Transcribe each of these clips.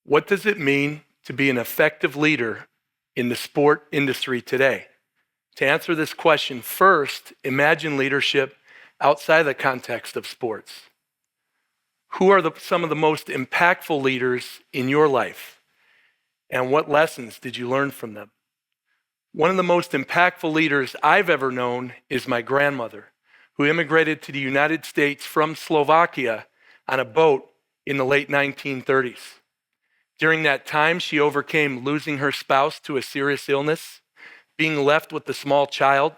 What does it mean to be an effective leader in the sport industry today? To answer this question, first, imagine leadership outside the context of sports. Who are some of the most impactful leaders in your life? And what lessons did you learn from them? One of the most impactful leaders I've ever known is my grandmother, who immigrated to the United States from Slovakia on a boat in the late 1930s. During that time, she overcame losing her spouse to a serious illness, being left with a small child,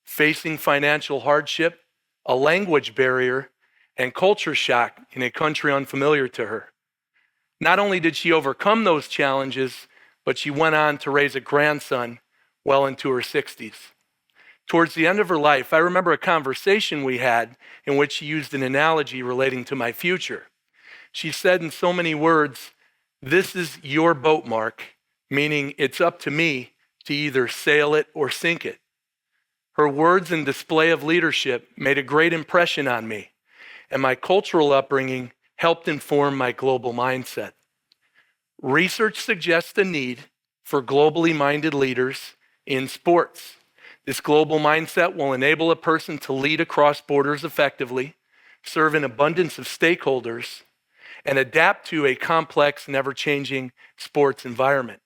facing financial hardship, a language barrier, and culture shock in a country unfamiliar to her. Not only did she overcome those challenges, but she went on to raise a grandson well into her 60s. Towards the end of her life, I remember a conversation we had in which she used an analogy relating to my future. She said in so many words, "This is your boat, Mark," meaning it's up to me to either sail it or sink it. Her words and display of leadership made a great impression on me, and my cultural upbringing helped inform my global mindset. Research suggests the need for globally minded leaders in sports. This global mindset will enable a person to lead across borders effectively, serve an abundance of stakeholders, and adapt to a complex and ever-changing sports environment.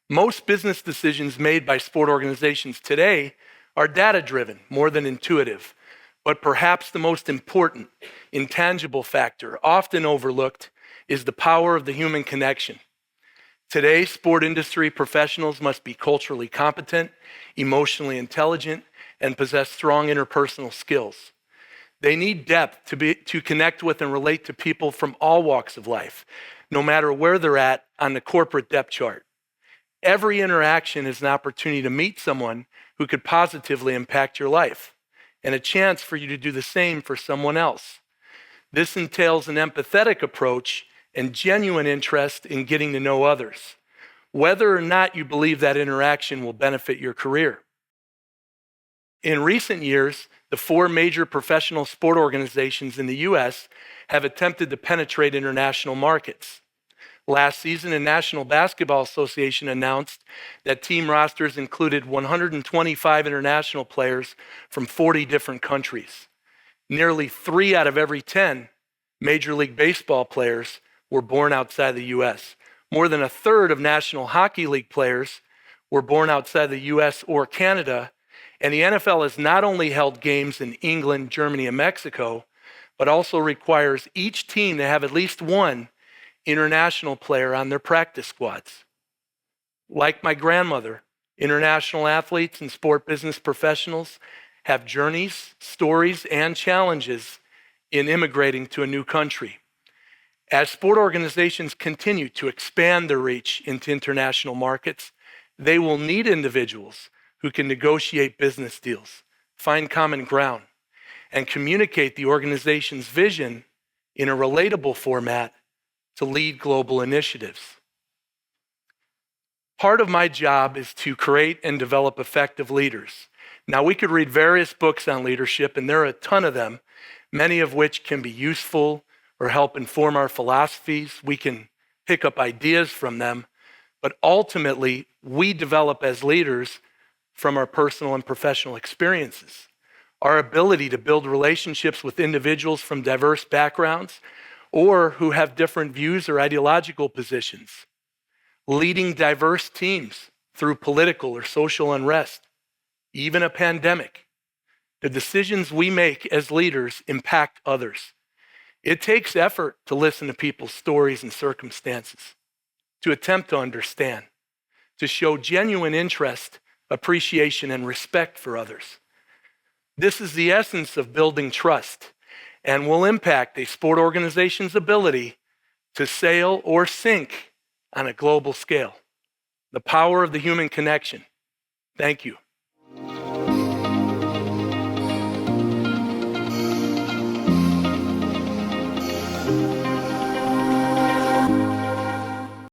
Most business decisions made by sport organizations today are data-driven more than intuitive, but perhaps the most important, intangible factor, often overlooked, is the power of the human connection. Today, sport industry professionals must be culturally competent, emotionally intelligent, and possess strong interpersonal skills. They need depth to connect with and relate to people from all walks of life, no matter where they're at on the corporate depth chart. Every interaction is an opportunity to meet someone who could positively impact your life, and a chance for you to do the same for someone else. This entails an empathetic approach and genuine interest in getting to know others, whether or not you believe that interaction will benefit your career. In recent years, the 4 major professional sport organizations in the U.S. have attempted to penetrate international markets. Last season, the National Basketball Association announced that team rosters included 125 international players from 40 different countries. Nearly 3 out of every 10 Major League Baseball players were born outside the U.S. More than a third of National Hockey League players were born outside the U.S. or Canada, and the NFL has not only held games in England, Germany, and Mexico, but also requires each team to have at least one international player on their practice squads. Like my grandmother, international athletes and sport business professionals have journeys, stories, and challenges in immigrating to a new country. As sport organizations continue to expand their reach into international markets, they will need individuals who can negotiate business deals, find common ground, and communicate the organization's vision in a relatable format to lead global initiatives. Part of my job is to create and develop effective leaders. Now, we could read various books on leadership, and there are a ton of them, many of which can be useful or help inform our philosophies. We can pick up ideas from them, but ultimately, we develop as leaders from our personal and professional experiences. Our ability to build relationships with individuals from diverse backgrounds or who have different views or ideological positions, leading diverse teams through political or social unrest, even a pandemic. The decisions we make as leaders impact others. It takes effort to listen to people's stories and circumstances, to attempt to understand, to show genuine interest, appreciation, and respect for others. This is the essence of building trust and will impact a sport organization's ability to sail or sink on a global scale. The power of the human connection. Thank you.